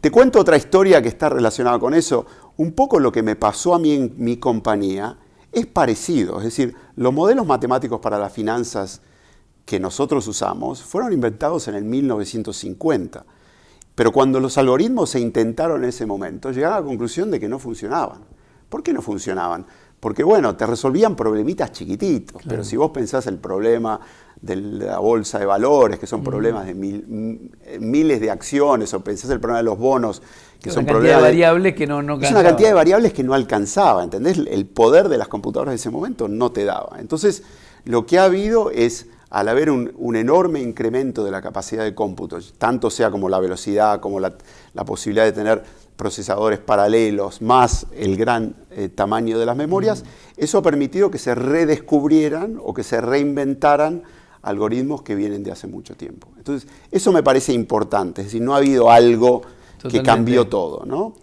Te cuento otra historia que está relacionada con eso. Un poco lo que me pasó a mí en mi compañía es parecido. Es decir, los modelos matemáticos para las finanzas que nosotros usamos fueron inventados en el 1950. Pero cuando los algoritmos se intentaron en ese momento, llegaron a la conclusión de que no funcionaban. ¿Por qué no funcionaban? Porque, bueno, te resolvían problemitas chiquititos. Pero si vos pensás el problema de la bolsa de valores, que son problemas de miles de acciones, o pensás el problema de los bonos, que son problemas de variables que no alcanzaba. Es una cantidad de variables que no alcanzaba, ¿entendés? El poder de las computadoras de ese momento no te daba. Entonces, lo que ha habido es, al haber un enorme incremento de la capacidad de cómputo, tanto sea como la velocidad, como la posibilidad de tener procesadores paralelos, más el gran tamaño de las memorias, eso ha permitido que se redescubrieran o que se reinventaran algoritmos que vienen de hace mucho tiempo. Entonces, eso me parece importante, es decir, no ha habido algo que cambió todo, ¿no?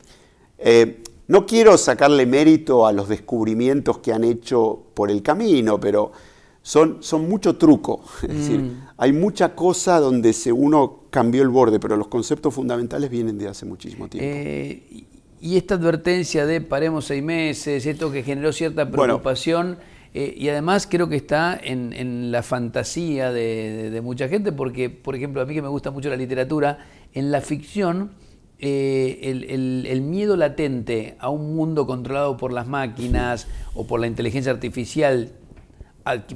No quiero sacarle mérito a los descubrimientos que han hecho por el camino, pero son mucho truco. Es decir, hay mucha cosa donde uno cambió el borde, pero los conceptos fundamentales vienen de hace muchísimo tiempo. Y esta advertencia de paremos 6 meses, esto que generó cierta preocupación, y además creo que está en la fantasía de mucha gente, porque, por ejemplo, a mí que me gusta mucho la literatura, en la ficción, el miedo latente a un mundo controlado por las máquinas o por la inteligencia artificial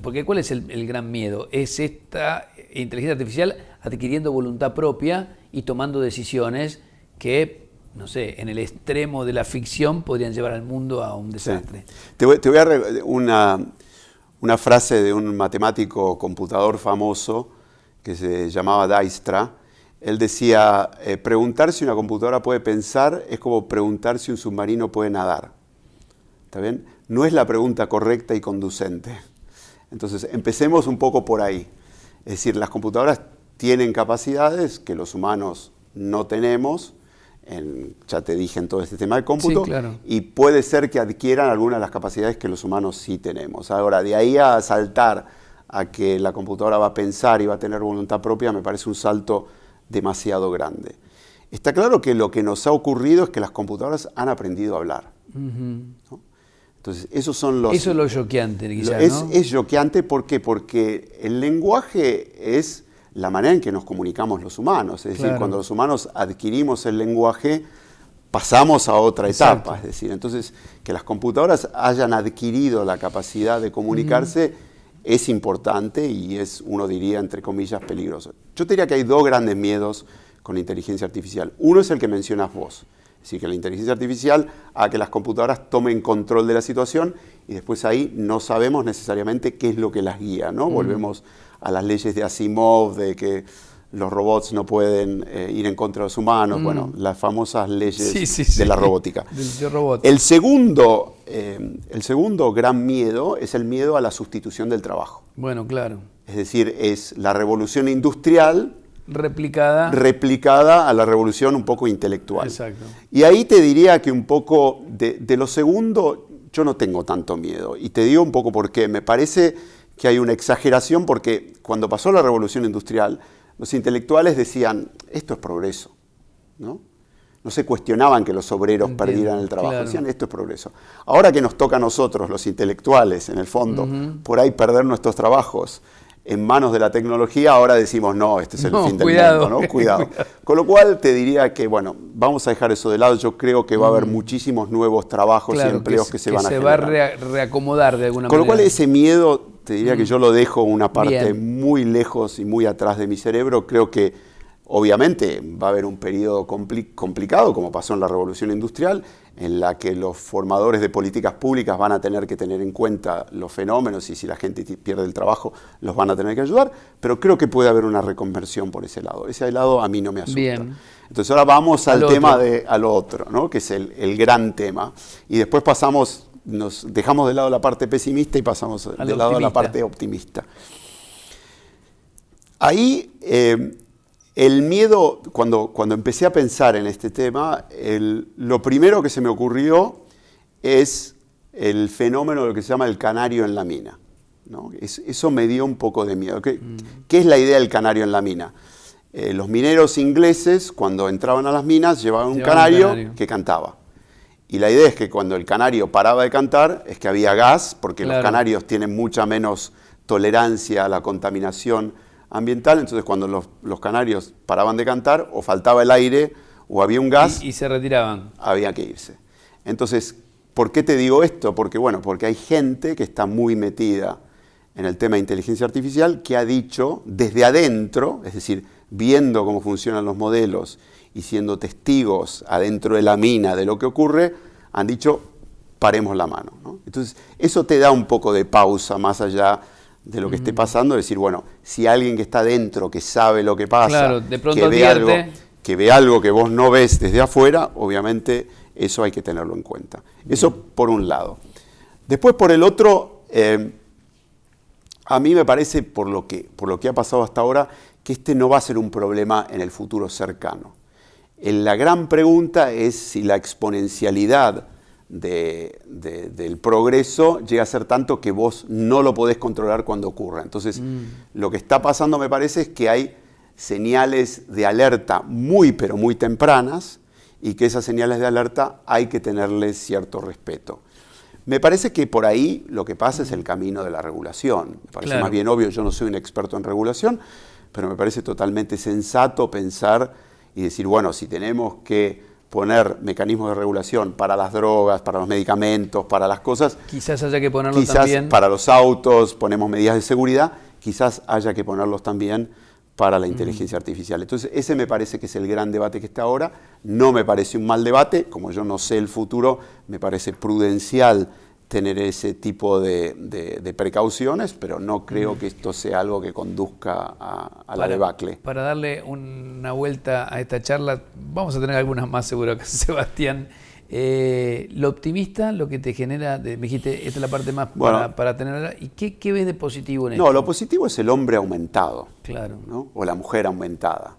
Porque ¿cuál es el gran miedo? Es esta inteligencia artificial adquiriendo voluntad propia y tomando decisiones que, no sé, en el extremo de la ficción podrían llevar al mundo a un desastre. Sí. Te voy a una frase de un matemático computador famoso que se llamaba Dijkstra. Él decía, preguntar si una computadora puede pensar es como preguntar si un submarino puede nadar. ¿Está bien? No es la pregunta correcta y conducente. Entonces, empecemos un poco por ahí. Es decir, las computadoras tienen capacidades que los humanos no tenemos, ya te dije en todo este tema del cómputo, sí, claro. Y puede ser que adquieran algunas de las capacidades que los humanos sí tenemos. Ahora, de ahí a saltar a que la computadora va a pensar y va a tener voluntad propia, me parece un salto demasiado grande. Está claro que lo que nos ha ocurrido es que las computadoras han aprendido a hablar. ¿No? Entonces, eso es lo choqueante, quizás, ¿no? Es choqueante, ¿por qué? Porque el lenguaje es la manera en que nos comunicamos los humanos. Es decir, cuando los humanos adquirimos el lenguaje, pasamos a otra etapa. Es decir, entonces, que las computadoras hayan adquirido la capacidad de comunicarse es importante y es, uno diría, entre comillas, peligroso. Yo te diría que hay dos grandes miedos con la inteligencia artificial. Uno es el que mencionas vos. Es decir, que la inteligencia artificial haga que las computadoras tomen control de la situación y después ahí no sabemos necesariamente qué es lo que las guía, ¿no? Volvemos a las leyes de Asimov, de que los robots no pueden ir en contra de los humanos, bueno, las famosas leyes de la robótica. El segundo gran miedo es el miedo a la sustitución del trabajo. Bueno, claro. Es decir, es la revolución industrial replicada a la revolución un poco intelectual. Exacto. Y ahí te diría que un poco de lo segundo yo no tengo tanto miedo. Y te digo un poco por qué. Me parece que hay una exageración porque cuando pasó la revolución industrial, los intelectuales decían, esto es progreso, ¿no? No se cuestionaban que los obreros perdieran el trabajo, decían, esto es progreso. Ahora que nos toca a nosotros, los intelectuales, en el fondo, por ahí perder nuestros trabajos en manos de la tecnología, ahora decimos, no, este es el fin del mundo, ¿no? Cuidado. Con lo cual te diría que, bueno, vamos a dejar eso de lado. Yo creo que va a haber muchísimos nuevos trabajos y empleos que se van a generar. Que se va a reacomodar de alguna manera. Con lo cual ese miedo, te diría que yo lo dejo una parte muy lejos y muy atrás de mi cerebro. Creo que, obviamente, va a haber un periodo complicado, como pasó en la Revolución Industrial, en la que los formadores de políticas públicas van a tener que tener en cuenta los fenómenos y si la gente pierde el trabajo, los van a tener que ayudar, pero creo que puede haber una reconversión por ese lado. Ese lado a mí no me asusta. Bien. Entonces ahora vamos al tema a lo otro, ¿no? Que es el gran tema. Y después nos dejamos de lado la parte pesimista y pasamos de lado a la parte optimista. Ahí el miedo, cuando empecé a pensar en este tema, lo primero que se me ocurrió es el fenómeno de lo que se llama el canario en la mina, ¿no? Eso me dio un poco de miedo. ¿Qué es la idea del canario en la mina? Los mineros ingleses, cuando entraban a las minas, llevaban un canario que cantaba. Y la idea es que cuando el canario paraba de cantar, es que había gas, porque los canarios tienen mucha menos tolerancia a la contaminación ambiental, entonces cuando los canarios paraban de cantar, o faltaba el aire, o había un gas, y se retiraban. Había que irse. Entonces, ¿por qué te digo esto? Porque hay gente que está muy metida en el tema de inteligencia artificial, que ha dicho desde adentro, es decir, viendo cómo funcionan los modelos y siendo testigos adentro de la mina de lo que ocurre, han dicho, paremos la mano, ¿no? Entonces, eso te da un poco de pausa más allá de lo que esté pasando, es decir, bueno, si alguien que está dentro, que sabe lo que pasa, de pronto que ve algo que vos no ves desde afuera, obviamente eso hay que tenerlo en cuenta. Eso por un lado. Después por el otro, a mí me parece, por lo que ha pasado hasta ahora, que este no va a ser un problema en el futuro cercano. La gran pregunta es si la exponencialidad del progreso llega a ser tanto que vos no lo podés controlar cuando ocurra. Entonces, lo que está pasando, me parece, es que hay señales de alerta muy, pero muy tempranas, y que esas señales de alerta hay que tenerles cierto respeto. Me parece que por ahí lo que pasa es el camino de la regulación. Me parece más bien obvio, yo no soy un experto en regulación, pero me parece totalmente sensato pensar y decir, bueno, si tenemos que poner mecanismos de regulación para las drogas, para los medicamentos, para las cosas. Quizás haya que ponerlo quizás también. Para los autos ponemos medidas de seguridad, quizás haya que ponerlos también para la inteligencia artificial. Entonces, ese me parece que es el gran debate que está ahora. No me parece un mal debate, como yo no sé el futuro, me parece prudencial tener ese tipo de precauciones, pero no creo que esto sea algo que conduzca a la debacle. Para darle una vuelta a esta charla, vamos a tener algunas más seguro que Sebastián. Lo optimista, lo que te genera, me dijiste, esta es la parte más para tener. ¿Y qué ves de positivo en esto? No, lo positivo es el hombre aumentado, claro, ¿no? O la mujer aumentada.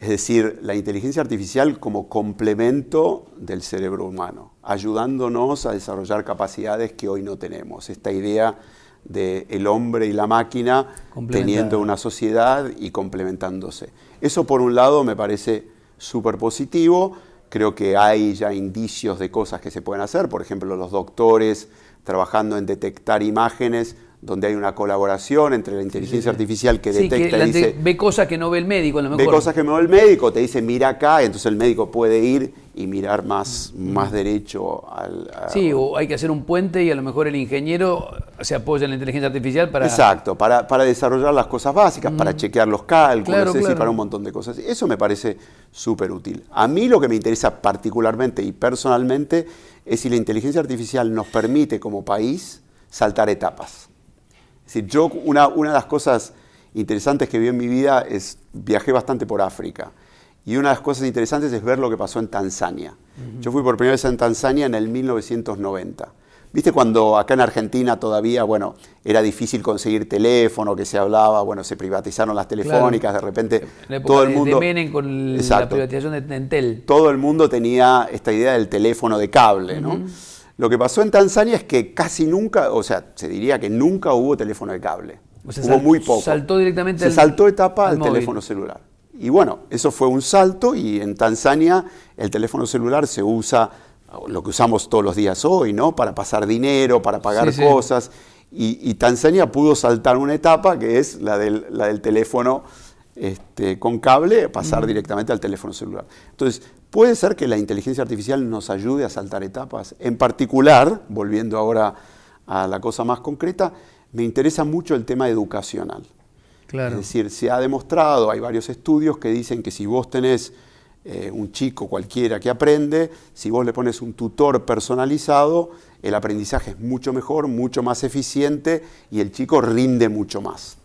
Es decir, la inteligencia artificial como complemento del cerebro humano, ayudándonos a desarrollar capacidades que hoy no tenemos. Esta idea del hombre y la máquina teniendo una sociedad y complementándose. Eso por un lado me parece súper positivo. Creo que hay ya indicios de cosas que se pueden hacer. Por ejemplo, los doctores trabajando en detectar imágenes donde hay una colaboración entre la inteligencia artificial que detecta que y dice... ve cosas que no ve el médico, a lo mejor. Ve cosas que no ve el médico, te dice mira acá, y entonces el médico puede ir y mirar más derecho Sí, o hay que hacer un puente y a lo mejor el ingeniero se apoya en la inteligencia artificial para... Exacto, para desarrollar las cosas básicas, para chequear los cálculos, claro. para un montón de cosas. Eso me parece súper útil. A mí lo que me interesa particularmente y personalmente es si la inteligencia artificial nos permite como país saltar etapas. Es decir, yo una de las cosas interesantes que vi en mi vida es, viajé bastante por África, y una de las cosas interesantes es ver lo que pasó en Tanzania. Yo fui por primera vez en Tanzania en el 1990. ¿Viste cuando acá en Argentina todavía, era difícil conseguir teléfono, que se hablaba, se privatizaron las telefónicas, de repente todo el mundo... de Menem con la privatización de Entel. Todo el mundo tenía esta idea del teléfono de cable, ¿no? Lo que pasó en Tanzania es que casi nunca, se diría que nunca hubo teléfono de cable. Hubo muy poco. Saltó directamente Se saltó etapa al teléfono celular. Y eso fue un salto, y en Tanzania el teléfono celular se usa, lo que usamos todos los días hoy, ¿no? Para pasar dinero, para pagar cosas. Y Tanzania pudo saltar una etapa que es la del teléfono con cable, pasar directamente al teléfono celular. Entonces, puede ser que la inteligencia artificial nos ayude a saltar etapas. En particular, volviendo ahora a la cosa más concreta, me interesa mucho el tema educacional. Claro. Es decir, se ha demostrado, hay varios estudios que dicen que si vos tenés un chico cualquiera que aprende, si vos le pones un tutor personalizado, el aprendizaje es mucho mejor, mucho más eficiente, y el chico rinde mucho más.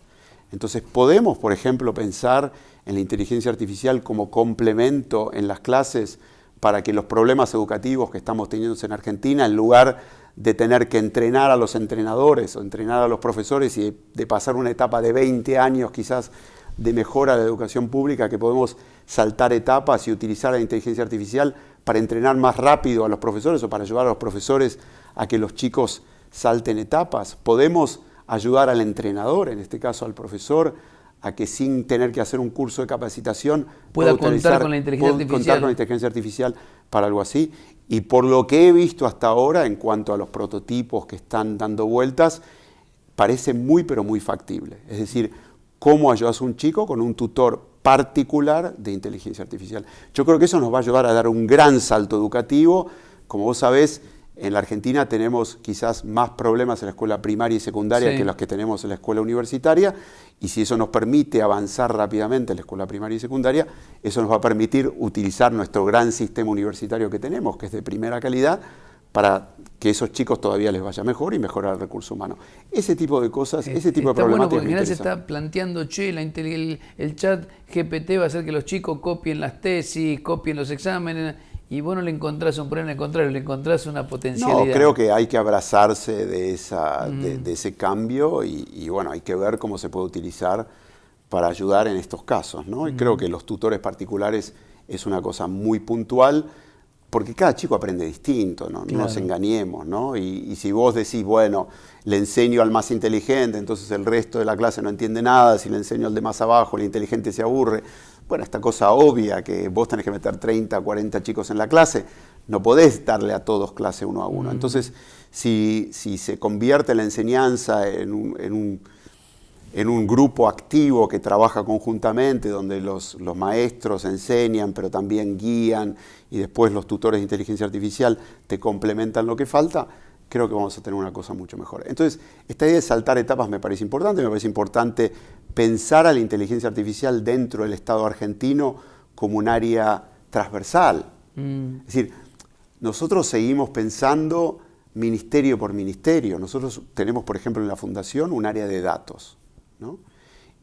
Entonces podemos, por ejemplo, pensar en la inteligencia artificial como complemento en las clases para que los problemas educativos que estamos teniendo en Argentina, en lugar de tener que entrenar a los entrenadores o entrenar a los profesores y de pasar una etapa de 20 años quizás de mejora de la educación pública, que podemos saltar etapas y utilizar la inteligencia artificial para entrenar más rápido a los profesores o para ayudar a los profesores a que los chicos salten etapas. Podemos ayudar al entrenador, en este caso al profesor, a que sin tener que hacer un curso de capacitación pueda contar con la inteligencia artificial para algo así. Y por lo que he visto hasta ahora, en cuanto a los prototipos que están dando vueltas, parece muy pero muy factible. Es decir, cómo ayudas a un chico con un tutor particular de inteligencia artificial. Yo creo que eso nos va a ayudar a dar un gran salto educativo. Como vos sabés, en la Argentina tenemos quizás más problemas en la escuela primaria y secundaria que los que tenemos en la escuela universitaria, y si eso nos permite avanzar rápidamente en la escuela primaria y secundaria, eso nos va a permitir utilizar nuestro gran sistema universitario que tenemos, que es de primera calidad, para que esos chicos todavía les vaya mejor y mejorar el recurso humano. Ese tipo de cosas, ese tipo de problemáticas. Bueno, porque en general se está planteando, el chat GPT va a hacer que los chicos copien las tesis, copien los exámenes, y vos no le encontrás un problema, al contrario, le encontrás una potencialidad. No, creo que hay que abrazarse de ese cambio y hay que ver cómo se puede utilizar para ayudar en estos casos, ¿no? Y creo que los tutores particulares es una cosa muy puntual, porque cada chico aprende distinto, ¿no? No nos engañemos, ¿no? Y si vos decís, le enseño al más inteligente, entonces el resto de la clase no entiende nada, si le enseño al de más abajo, el inteligente se aburre. Esta cosa obvia que vos tenés que meter 30, 40 chicos en la clase, no podés darle a todos clase uno a uno. Entonces, si se convierte la enseñanza en en un grupo activo que trabaja conjuntamente, donde los maestros enseñan, pero también guían, y después los tutores de inteligencia artificial te complementan lo que falta, creo que vamos a tener una cosa mucho mejor. Entonces, esta idea de saltar etapas me parece importante pensar a la inteligencia artificial dentro del Estado argentino como un área transversal. Es decir, nosotros seguimos pensando ministerio por ministerio. Nosotros tenemos, por ejemplo, en la Fundación un área de datos, ¿no?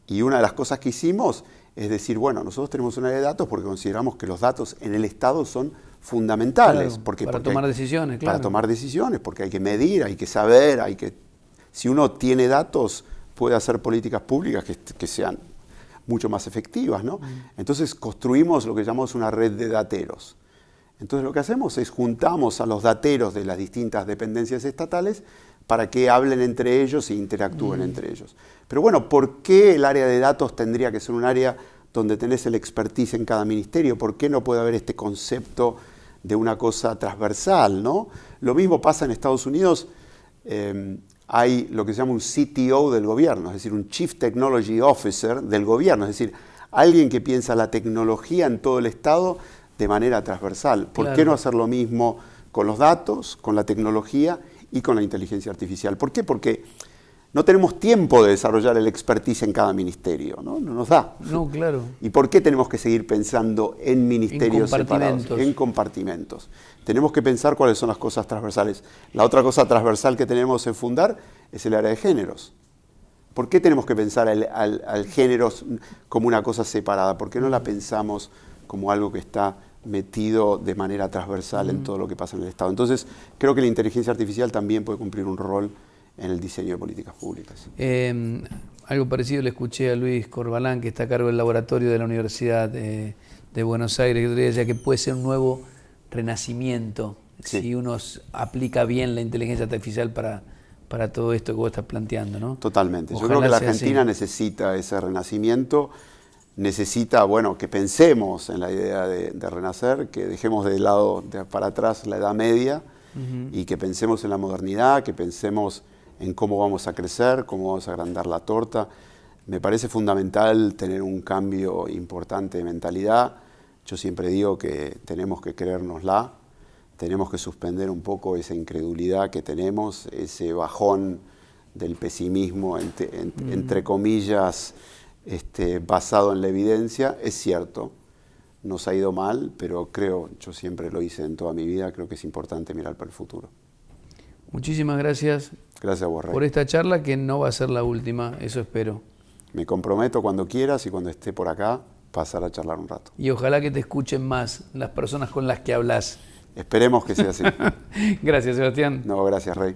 Y una de las cosas que hicimos es decir, bueno, nosotros tenemos un área de datos porque consideramos que los datos en el Estado son fundamentales. Claro, para tomar decisiones, claro. Para tomar decisiones, porque hay que medir, hay que saber, si uno tiene datos, puede hacer políticas públicas que sean mucho más efectivas, ¿no? Entonces construimos lo que llamamos una red de dateros. Entonces lo que hacemos es juntamos a los dateros de las distintas dependencias estatales para que hablen entre ellos e interactúen entre ellos. Pero bueno, ¿por qué el área de datos tendría que ser un área donde tenés el expertise en cada ministerio? ¿Por qué no puede haber este concepto de una cosa transversal, ¿no? Lo mismo pasa en Estados Unidos. Hay lo que se llama un CTO del gobierno, es decir, un Chief Technology Officer del gobierno, es decir, alguien que piensa la tecnología en todo el Estado de manera transversal. ¿Por qué no hacer lo mismo con los datos, con la tecnología y con la inteligencia artificial? ¿Por qué? Porque no tenemos tiempo de desarrollar el expertise en cada ministerio, ¿no? No nos da. No, claro. ¿Y por qué tenemos que seguir pensando en ministerios separados, en compartimentos? Tenemos que pensar cuáles son las cosas transversales. La otra cosa transversal que tenemos en Fundar es el área de géneros. ¿Por qué tenemos que pensar al género como una cosa separada? ¿Por qué no la pensamos como algo que está metido de manera transversal en todo lo que pasa en el Estado? Entonces, creo que la inteligencia artificial también puede cumplir un rol en el diseño de políticas públicas. Algo parecido le escuché a Luis Corbalán, que está a cargo del laboratorio de la Universidad de Buenos Aires, que decía que puede ser un nuevo renacimiento si uno aplica bien la inteligencia artificial para todo esto que vos estás planteando, ¿no? Totalmente. Yo creo que la Argentina necesita ese renacimiento. Necesita, bueno, que pensemos en la idea de renacer, que dejemos de lado, para atrás, la Edad Media y que pensemos en la modernidad, que pensemos en cómo vamos a crecer, cómo vamos a agrandar la torta. Me parece fundamental tener un cambio importante de mentalidad. Yo siempre digo que tenemos que creérnosla, tenemos que suspender un poco esa incredulidad que tenemos, ese bajón del pesimismo, entre comillas, basado en la evidencia. Es cierto, nos ha ido mal, pero yo siempre lo hice en toda mi vida, creo que es importante mirar para el futuro. Muchísimas gracias. Gracias a vos, Rey, por esta charla, que no va a ser la última, eso espero. Me comprometo cuando quieras y cuando esté por acá, pasar a charlar un rato. Y ojalá que te escuchen más las personas con las que hablas. Esperemos que sea así. Gracias, Sebastián. No, gracias, Rey.